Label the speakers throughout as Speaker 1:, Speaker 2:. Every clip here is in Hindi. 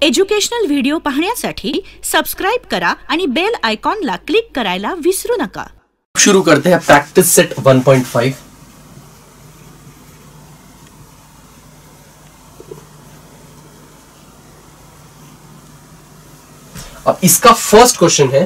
Speaker 1: एज्युकेशनल व्हिडिओ पाहण्यासाठी सबस्क्राइब करा आणि बेल आयकॉनला क्लिक करायला विसरू नका।
Speaker 2: शुरू करते हैं प्रैक्टिस सेट 1.5। अब इसका फर्स्ट क्वेश्चन है,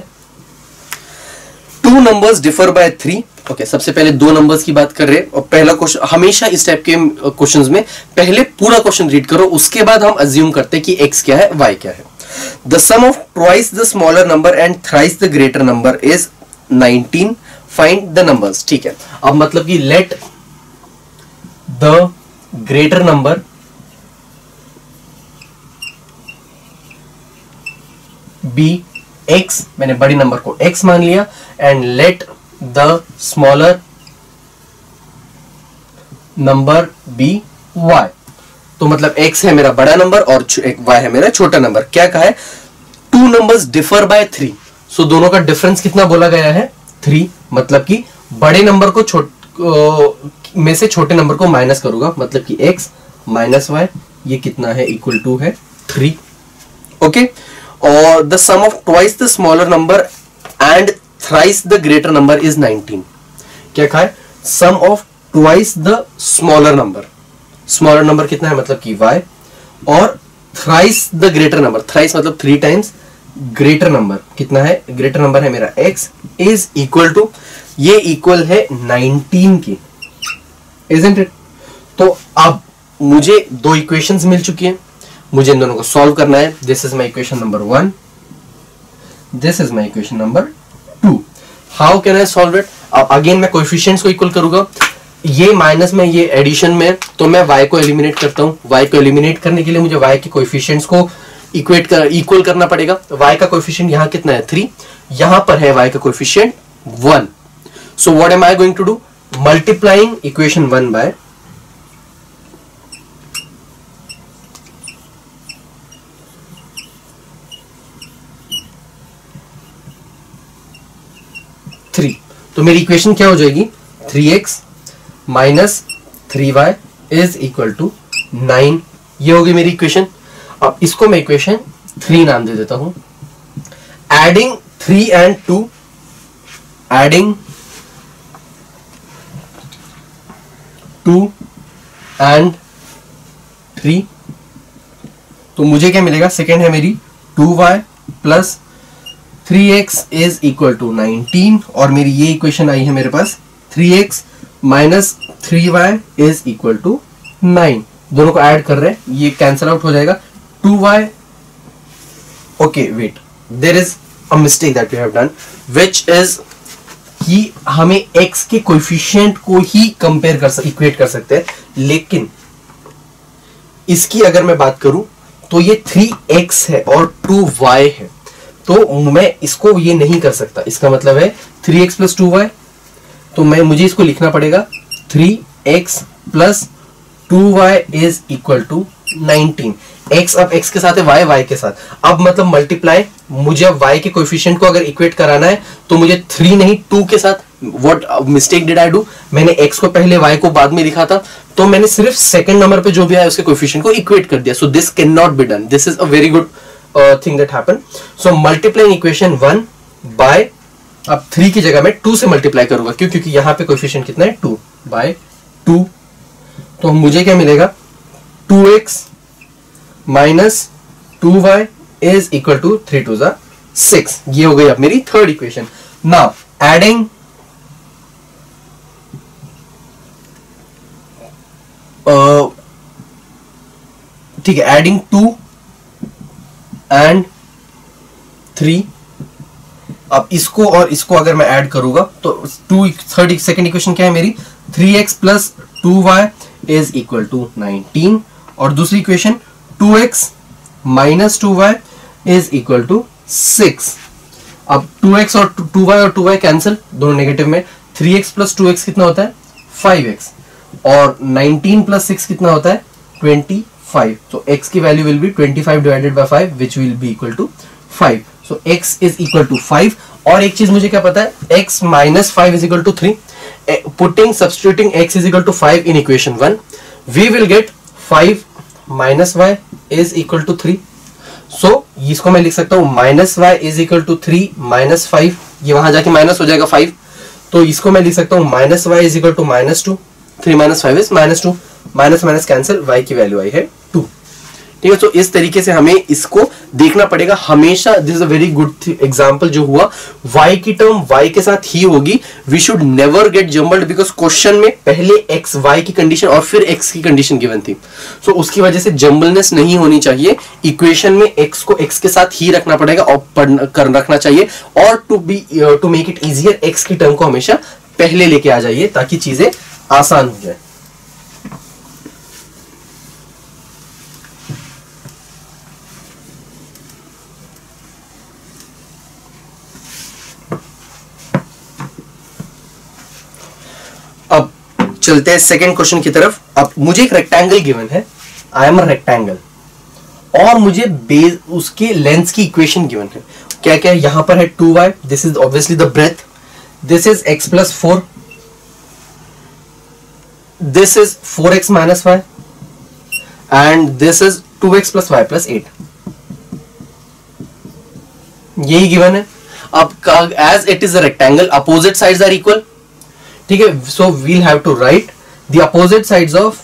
Speaker 2: two numbers differ by 3। Okay, सबसे पहले दो नंबर्स की बात कर रहे हैं और पहला क्वेश्चन, हमेशा इस टाइप के क्वेश्चंस में पहले पूरा क्वेश्चन रीड करो, उसके बाद हम अज्यूम करते हैं कि x क्या है y क्या है। The sum of twice the smaller number and thrice the greater number is 19, find the numbers. ठीक है, अब मतलब कि let the greater number be x, मैंने बड़ी नंबर को x मान लिया, and let the smaller number be y। तो मतलब x है मेरा बड़ा नंबर और y है मेरा छोटा नंबर। क्या कहा है, टू नंबर्स डिफर बाय 3। सो दोनों का डिफरेंस कितना बोला गया है, 3। मतलब कि बड़े नंबर को में से छोटे नंबर को माइनस करूंगा, मतलब कि x माइनस y, ये कितना है, इक्वल टू है 3। ओके, और the sum of twice the smaller number and thrice the greater number is 19। क्या कहा है, sum of twice the smaller number, smaller number कितना है मतलब कि y, और thrice the greater number, thrice मतलब 3 टाइम्स, ग्रेटर नंबर कितना है, ग्रेटर नंबर है मेरा x, इज इक्वल टू, ये इक्वल है 19 की, इजंट इट। तो अब मुझे दो इक्वेशंस मिल चुकी हैं, मुझे इन दोनों को सॉल्व करना है। This is my equation number 1, this is my equation number 2। How can I solve it. अब अगेन मैं कोएफिशिएंट्स को इक्वल करूंगा, ये माइनस में ये एडिशन में, तो मैं y को एलिमिनेट करता हूं। y को एलिमिनेट करने के लिए मुझे y के कोएफिशिएंट्स को इक्वल करना पड़ेगा। y का कोएफिशिएंट यहां कितना है, 3, यहां पर है y का coefficient 1। So what am I going to do, multiplying equation 1 by तो मेरी इक्वेशन क्या हो जाएगी, 3x minus 3y is equal to 9। ये होगी मेरी इक्वेशन। अब इसको मैं इक्वेशन 3 नाम दे देता हूं। एडिंग 3 एंड 2, एडिंग 2 एंड 3, तो मुझे क्या मिलेगा, सेकेंड है मेरी 2y plus 3x is equal to 19, और मेरी ये इक्वेशन आई है मेरे पास 3x minus 3y is equal to 9। दोनों को ऐड कर रहे हैं, ये कैंसल आउट हो जाएगा, 2y। Okay wait, there is a mistake that we have done, which is कि हमें x के कोएफिशिएंट को ही कंपेयर इक्वेट कर सकते हैं, लेकिन इसकी अगर मैं बात करूं तो ये 3x है और 2y है, तो मैं इसको ये नहीं कर सकता। इसका मतलब है 3x प्लस 2y, तो मुझे इसको लिखना पड़ेगा 3x plus 2y is equal to 19। x अब x के साथ है, y के साथ। अब मतलब मल्टीप्लाई, मुझे अब y के कोएफिशिएंट को अगर इक्वेट कराना है तो मुझे 3 नहीं 2 के साथ। What mistake did I do, मैंने x को पहले y को बाद में लिखा था, तो मैंने सिर्फ सेकंड नंबर पे जो भी आया उसके कोएफिशिएंट को इक्वेट कर दिया। So this can not be done, this is a very good thing that happened. So multiplying equation 1 by, अब 3 की जगह मैं 2 से मल्टीप्लाई करूंगा, क्यों, क्योंकि यहां पे कोएफिशिएंट कितना है, 2 by 2। तो मुझे क्या मिलेगा, 2x minus 2y is equal to 3 2 6। ये हो गई अब मेरी थर्ड इक्वेशन। नाउ एडिंग ठीक है, एडिंग 2 एंड 3। अब इसको और इसको अगर मैं ऐड करूंगा तो थर्ड सेकंड इक्वेशन क्या है मेरी, 3x plus 2y is equal to 19, और दूसरी equation 2x minus 2y is equal to 6। अब 2x और 2y कैंसिल, दोनों नेगेटिव में, 3x प्लस 2x कितना होता है, 5x, और 19 प्लस 6 कितना होता है, 25। So x की value will be 25 divided by 5 which will be equal to 5. So x is equal to 5. और एक चीज मुझे क्या पता है, x minus 5 is equal to 3. Substituting x is equal to 5 in equation 1, we will get 5 minus y is equal to 3. सो इसको मैं लिख सकता हूं minus Y is equal to 3 minus 5, ये वहां जाके माइनस हो जाएगा 5, तो इसको मैं लिख सकता हूं minus Y is equal to -2, 3 minus 5 is -2, minus minus cancel, y की वैल्यू आई है 2। ठीक है, तो इस तरीके से हमें इसको देखना पड़ेगा हमेशा। This is a very good example जो हुआ, y की टर्म y के साथ ही होगी। We should never get jumbled because question में पहले x y की कंडीशन और फिर x की कंडीशन गिवन थी, सो उसकी वजह से जम्बलनेस नहीं होनी चाहिए। इक्वेशन में x को x के साथ ही रखना पड़ेगा और रखना चाहिए, और to make it easier x की टर्म को हमेशा पहले लेके आ जाइए ताकि चीजें आसान हो जाए। अब चलते हैं सेकेंड क्वेश्चन की तरफ। अब मुझे एक रेक्टेंगल गिवन है, आई एम अ रेक्टेंगल, और मुझे बेस उसके लेंथ की इक्वेशन गिवन है। क्या क्या यहां पर है 2y, this is obviously the breadth, this is x plus 4, this is 4x minus y, and this is 2x plus y plus 8, यही गिवन है। अब as it is a rectangle, opposite sides are equal. ठीक है, so we'll have to write the opposite sides of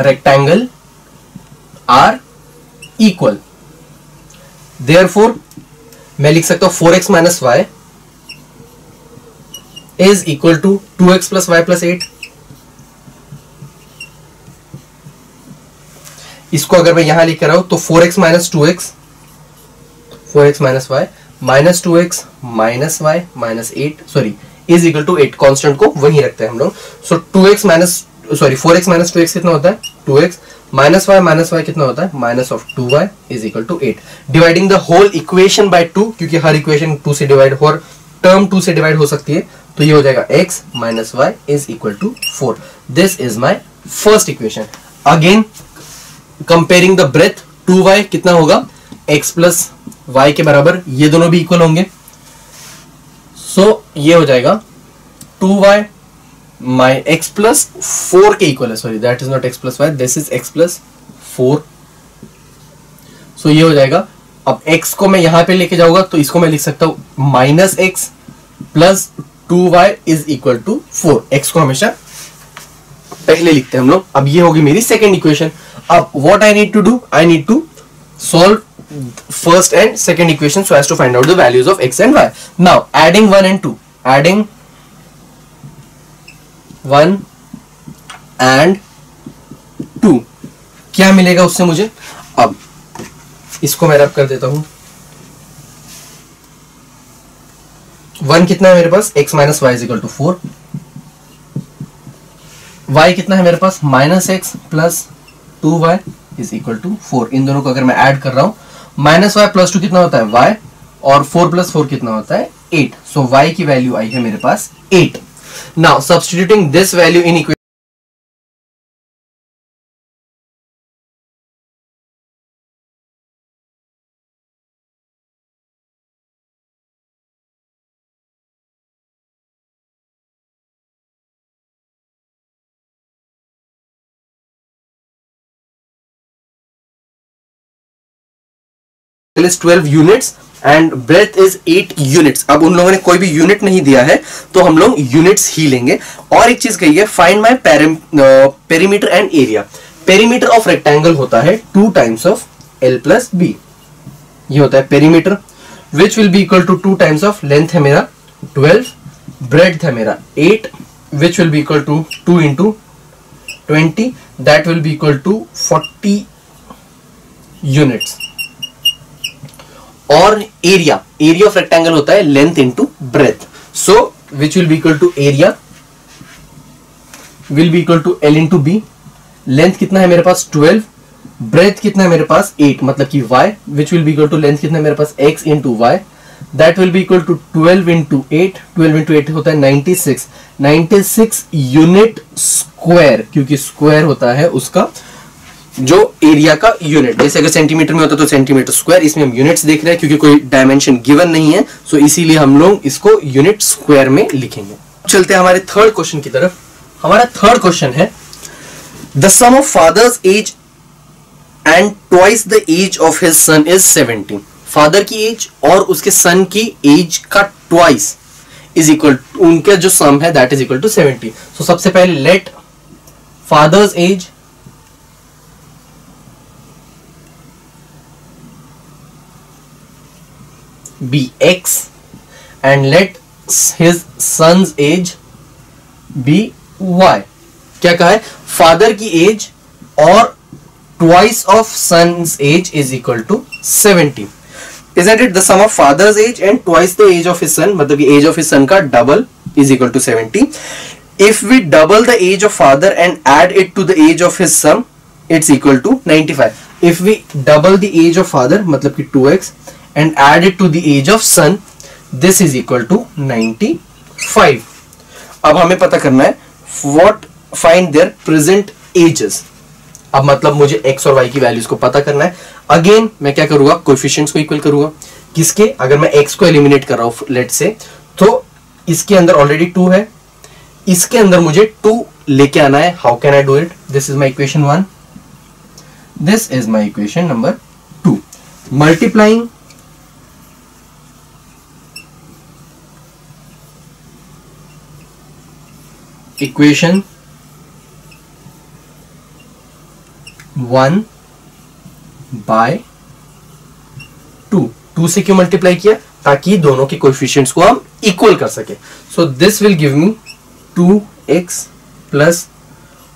Speaker 2: rectangle are equal, therefore मैं लिख सकता हूं 4x minus y is equal to 2x plus y plus 8। इसको अगर मैं यहां लिख कर आऊं तो 4x minus 2x, 4x minus y minus 2x minus y minus 8 sorry is equal to 8। Constant को वहीं रखते हैं हम लोग। सो 2x minus sorry 4x minus 2x कितना होता है 2x, माइनस y कितना होता है minus of 2y is equal to 8। Dividing the whole equation by 2, क्योंकि हर इक्वेशन 2 से डिवाइड हो, टर्म 2 से डिवाइड हो सकती है, तो ये हो जाएगा x minus y is equal to 4। This is my first equation. Again comparing the breadth, 2y कितना होगा x प्लस y के बराबर, ये दोनों भी इक्वल होंगे। सो ये हो जाएगा 2y माई x प्लस 4 के इक्वल है, sorry that is not x plus y, this is x plus 4। सो ये हो जाएगा। अब x को मैं यहां पे लेके जाऊंगा तो इसको मैं लिख सकता हूं minus x plus 2y is equal to 4। x को हमेशा पहले लिखते हैं हम लोग। अब ये होगी मेरी सेकेंड इक्वेशन। अब what I need to do, I need to solve first and second equation so as to find out the values of x and y. Now adding 1 and 2, adding 1 and 2 क्या मिलेगा उससे मुझे। अब इसको मैं रब कर देता हूं। 1 कितना है मेरे पास x minus Y is equal to 4, y कितना है मेरे पास minus X plus 2y is equal to 4। इन दोनों को अगर मैं ऐड कर रहा हूं, माइनस वाई प्लस 2 कितना होता है y, और 4 प्लस 4 कितना होता है 8। सो y की वैल्यू आई है मेरे पास 8। Now substituting this value in equation, is 12 units and breadth is 8 units। अब उन लोगों ने कोई भी यूनिट नहीं दिया है तो हम लोग यूनिट्स ही लेंगे। और एक चीज कही है, find my perimeter and area. Perimeter of rectangle होता है 2 times of l plus b, ये होता है perimeter, which will be equal to 2 times of length है मेरा 12, ब्रेड्थ है मेरा 8, which will be equal to 2 into 20, that will be equal to 40 units. और एरिया, एरिया ऑफ रेक्टेंगल होता है length into breadth. So which will be equal to area will be equal to l into b. Length कितना है मेरे पास 12, ब्रेथ कितना है मेरे पास 8, मतलब कि y, which will be equal to length कितना है मेरे पास x into y, that will be equal to 12 into 8, 12 into 8 होता है 96 यूनिट स्क्वायर, क्योंकि स्क्वायर होता है उसका जो एरिया का यूनिट, जैसे अगर सेंटीमीटर में होता तो सेंटीमीटर स्क्वायर, इसमें हम यूनिट्स देख रहे हैं क्योंकि कोई डायमेंशन गिवन नहीं है, सो इसीलिए हम लोग इसको यूनिट स्क्वायर में लिखेंगे। चलते हैं हमारे थर्ड क्वेश्चन की तरफ। हमारा थर्ड क्वेश्चन है the sum of father's age and twice the age of his son is 17। Father की एज और उसके सन की एज का ट्वाइस इज इक्वल, उनका जो सम है that is equal to 70। So सबसे पहले let father's age be x and let his son's age be y। क्या कहा है? फादर की एज और twice of son's age is equal to 70। Isn't it the sum of father's age and twice the age of his son, मतलब कि एज ऑफ his son का double is equal to 70। If we double the age of father and add it to the age of his son, it's equal to 95। If we double the age of father मतलब कि 2x and add it to the age of son, this is equal to 95। अब हमें पता करना है what find their present ages। अब मतलब मुझे x और y की वैल्यूज को पता करना है। अगेन मैं क्या करूंगा, कोएफिशिएंट्स को इक्वल करूंगा। किसके? अगर मैं x को एलिमिनेट कर रहा हूं लेट से, तो इसके अंदर ऑलरेडी 2 है, इसके अंदर मुझे 2 लेके आना है। How can I do it? This is my equation 1, this is my equation number 2। Multiplying equation 1 by 2 से क्यों मल्टीप्लाई किया? ताकि दोनों के कोएफिशिएंट्स को हम इक्वल कर सके। So this will give me 2x plus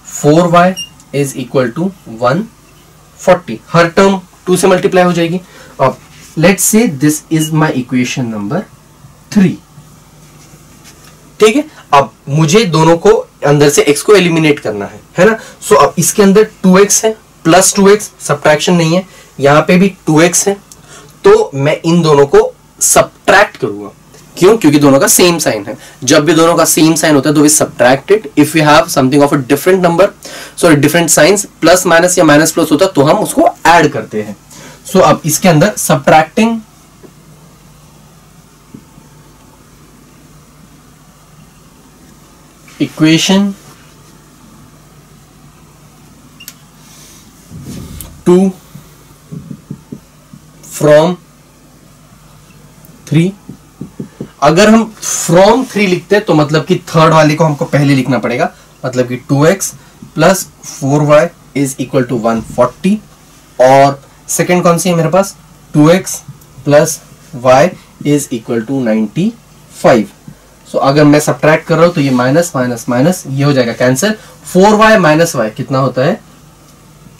Speaker 2: 4y is equal to 140। हर टर्म 2 से मल्टीप्लाई हो जाएगी। अब let's say this is my equation number 3। ठीक है, अब मुझे दोनों को अंदर से x को एलिमिनेट करना है ना। सो अब इसके अंदर 2x है प्लस 2x, सब्ट्रैक्शन नहीं है, यहां पे भी 2x है, तो मैं इन दोनों को सब्ट्रैक्ट करूंगा। क्यों? क्योंकि दोनों का सेम साइन है। जब भी दोनों का सेम साइन होता है तो we subtract it. If you have something of a different number, sorry different signs, plus minus या माइनस प्लस होता है तो हम उसको ऐड करते हैं। सो अब इसके अंदर सब्ट्रैक्टिंग इक्वेशन 2 फ्रॉम 3। अगर हम फ्रॉम 3 लिखते हैं तो मतलब कि थर्ड वाले को हमको पहले लिखना पड़ेगा, मतलब कि 2x plus 4y is equal to 140। और सेकेंड कौन सी है मेरे पास? 2x plus y is equal to 95। So अगर मैं सब्ट्रैक्ट कर रहा हूं तो ये माइनस माइनस माइनस ये हो जाएगा कैंसिल। 4y माइनस y कितना होता है?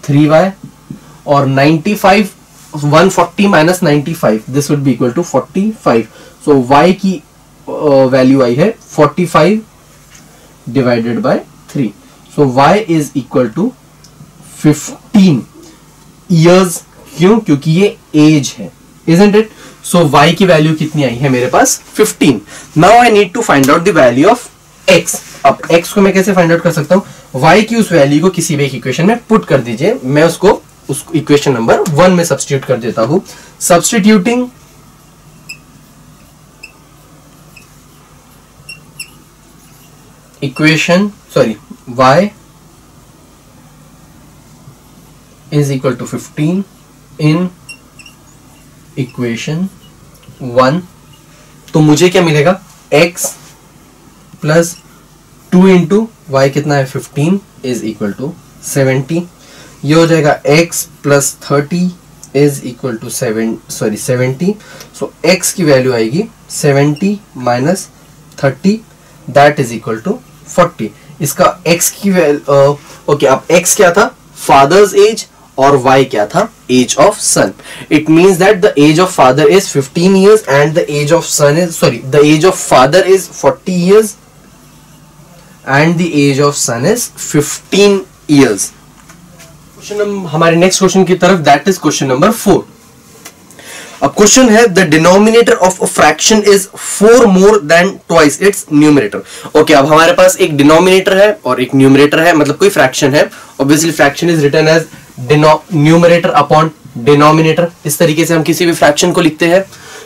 Speaker 2: 3y। और 95 140 minus 95 this would be equal to 45। So y की वैल्यू आई है 45 divided by 3। So y is equal to 15 years. क्यों? क्योंकि ये एज है, isn't it? सो y की वैल्यू कितनी आई है मेरे पास? 15। Now I need to find out the value of x। अब x को मैं कैसे फाइंड आउट कर सकता हूं? y की उस वैल्यू को किसी भी एक इक्वेशन में पुट कर दीजिए। मैं उसको उस इक्वेशन नंबर 1 में सब्स्टिट्यूट कर देता हूं। Substituting equation y is equal to 15 in equation 1, तो मुझे क्या मिलेगा? x प्लस 2 इंटू वाई कितना है? 15 इज इक्वल टू 70। ये हो जाएगा x plus 30 is equal to 70। So x की वैल्यू आएगी 70 minus 30 that is equal to 40। इसका x की वैल्यू ओके। अब x क्या था? फादर्स एज, और y क्या था? Age of son. It means that the age of father is 15 years and the age of son is the age of father is 40 years and the age of son is 15 years। हमारे नेक्स्ट क्वेश्चन की तरफ, दैट इज क्वेश्चन नंबर 4। अब क्वेश्चन है the denominator of a fraction is 4 more than twice its numerator. Okay, अब हमारे पास एक डिनोमिनेटर है और एक न्यूमरेटर है, मतलब कोई फ्रैक्शन है। Obviously fraction is written as numerator upon denominator, इस तरीके से हम किसी भी फ्रैक्शन को लिखते हैं।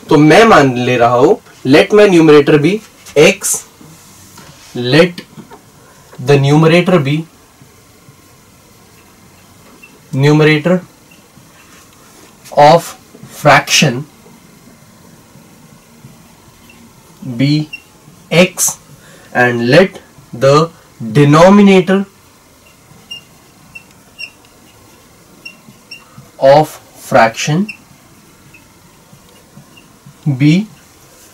Speaker 2: तो मैं मान ले रहा हूं let my numerator be x, let the numerator be numerator of fraction be x and let the denominator of fraction be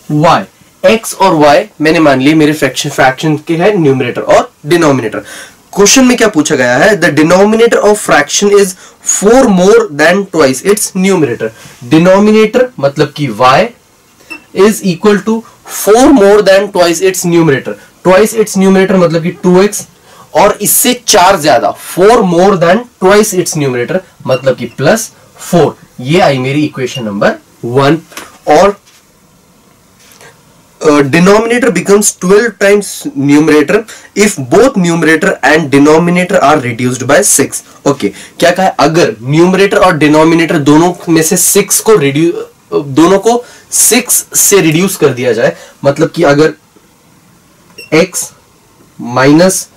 Speaker 2: y। x और y मैंने मान लिया मेरे फ्रैक्शन के है न्यूमरेटर और डिनोमिनेटर। क्वेश्चन में क्या पूछा गया है, the denominator of fraction is 4 more than twice its numerator. Denominator मतलब कि y is equal to 4 more than twice its numerator। twice its numerator मतलब कि 2x और इससे 4 ज्यादा 4 more than twice its numerator मतलब कि +4। ये आई मेरी इक्वेशन नंबर 1। और denominator becomes 12 times numerator if both numerator and denominator are reduced by 6। Okay, क्या कहा है, अगर न्यूमरेटर और डिनोमिनेटर दोनों में से 6 को दोनों को 6 से रिड्यूस कर दिया जाए, मतलब कि अगर x माइनस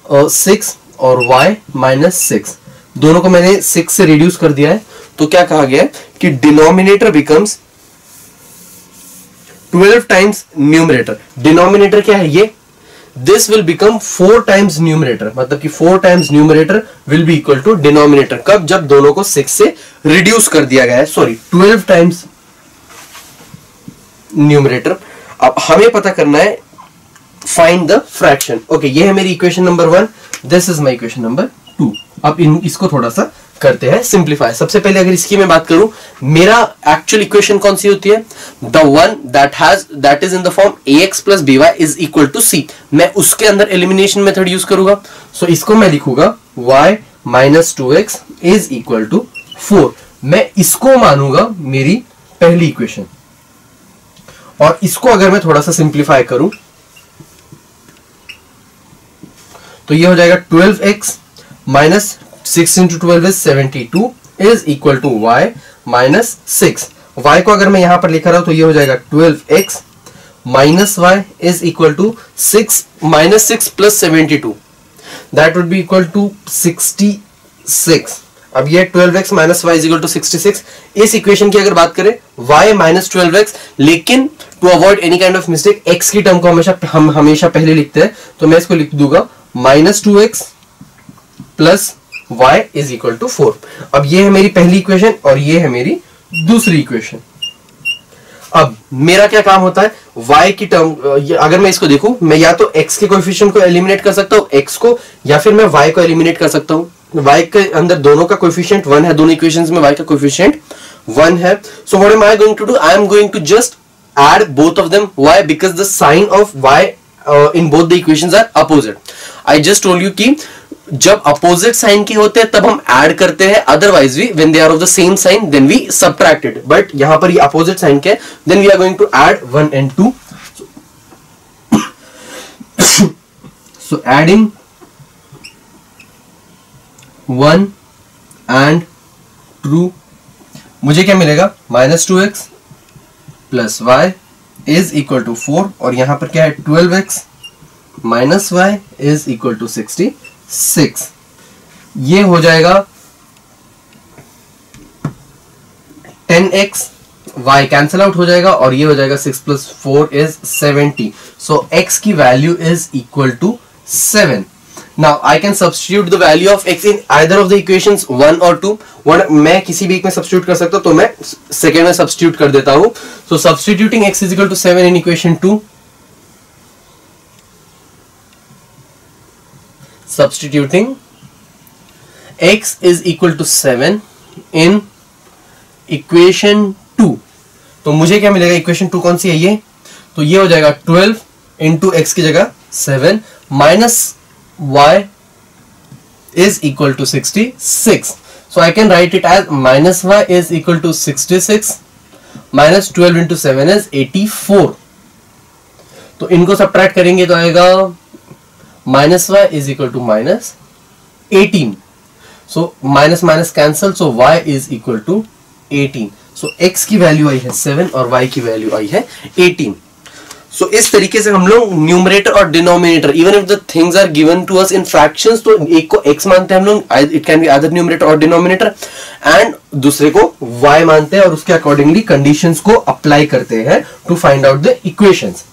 Speaker 2: 6 और y माइनस 6 दोनों को मैंने 6 से रिड्यूस कर दिया है, तो क्या कहा गया है कि denominator becomes 12 times numerator. Denominator क्या है ये, this will become 4 times numerator, मतलब कि 4 times numerator will be equal to denominator. कब, जब दोनों को 6 से रिड्यूस कर दिया गया है, सॉरी 12 टाइम्स न्यूमरेटर। अब हमें पता करना है फाइंड द फ्रैक्शन। ओके, ये है मेरी equation number 1, this is my equation number 2। अब इसको थोड़ा सा करते हैं सिंप्लीफाई। सबसे पहले अगर इसकी मैं बात करूं, मेरा एक्चुअल इक्वेशन कौन सी होती है, the one that is in the form ax plus by is equal to c। मैं उसके अंदर एलिमिनेशन मेथड यूज करूंगा। सो इसको मैं लिखूंगा y minus 2x is equal to 4। मैं इसको मानूंगा मेरी पहली इक्वेशन, और इसको अगर मैं थोड़ा सा सिंप्लीफाई करूं तो ये हो जाएगा 12x minus 6 into 12 is 72 is equal to y minus 6। y को अगर मैं यहां पर लिखा रहा हूं तो ये हो जाएगा 12x minus y is equal to 6 minus 6 plus 72, that would be equal to 66। अब ये 12x minus y is equal to 66। इस इक्वेशन की अगर बात करें y माइनस 12x, लेकिन to avoid any kind of mistake x की टर्म को हम हमेशा पहले लिखते हैं, तो मैं इसको लिख दूंगा minus 2x plus y is equal to 4। अब ये है मेरी पहली इक्वेशन और ये है मेरी दूसरी इक्वेशन। अब मेरा क्या काम होता है, y की टर्म, अगर मैं इसको देखूं, मैं या तो x के कोएफिशिएंट को एलिमिनेट कर सकता हूं x को, या फिर मैं y को एलिमिनेट कर सकता हूं। y के अंदर दोनों का कोएफिशिएंट 1 है, दोनों इक्वेशंस में y का कोएफिशिएंट 1 है। So what am I going to do, I am going to just add both of them। why? because the sign of y in both the equations are opposite। I just told you कि जब अपोजिट साइन के होते हैं तब हम ऐड करते हैं, otherwise we when they are of the same sign then we subtract it. But यहां पर ये अपोजिट साइन के, then we are going to add 1 and 2। so adding 1 and 2 मुझे क्या मिलेगा, minus 2x plus y is equal to 4, और यहां पर क्या है 12x minus y is equal to 66। ये हो जाएगा 10x, y कैंसिल आउट हो जाएगा और ये हो जाएगा 6 प्लस 4 इज 70। सो x की value is equal to 7। Now I can substitute the value of x in either of the equations 1 or 2। मैं किसी भी एक में substitute कर सकता हूं, तो मैं सेकेंड में substitute कर देता हूं। So substituting x is equal to 7 in equation 2, substituting x is equal to 7 in equation 2, तो मुझे क्या मिलेगा, इक्वेशन 2 कौन सी है ये, तो ये हो जाएगा 12 इंटू एक्स की जगह 7 minus y is equal to 66। So I can write it as minus y is equal to 66 minus 12 into 7 is 84। तो इनको सब्ट्रैक्ट करेंगे तो आएगा minus y is equal to minus 18। So minus minus cancel, so y is equal to 18। So x की वैल्यू आई है 7 और y की वैल्यू आई है 18। सो इस तरीके से हम लोग न्यूमरेटर और denominator, even if the things are given to us in fractions, तो एक को x मानते हैं हम लोग, it can be other numerator और डिनोमिनेटर, एंड दूसरे को y मानते हैं और उसके अकॉर्डिंगली कंडीशंस को अप्लाई करते हैं to find out the equations.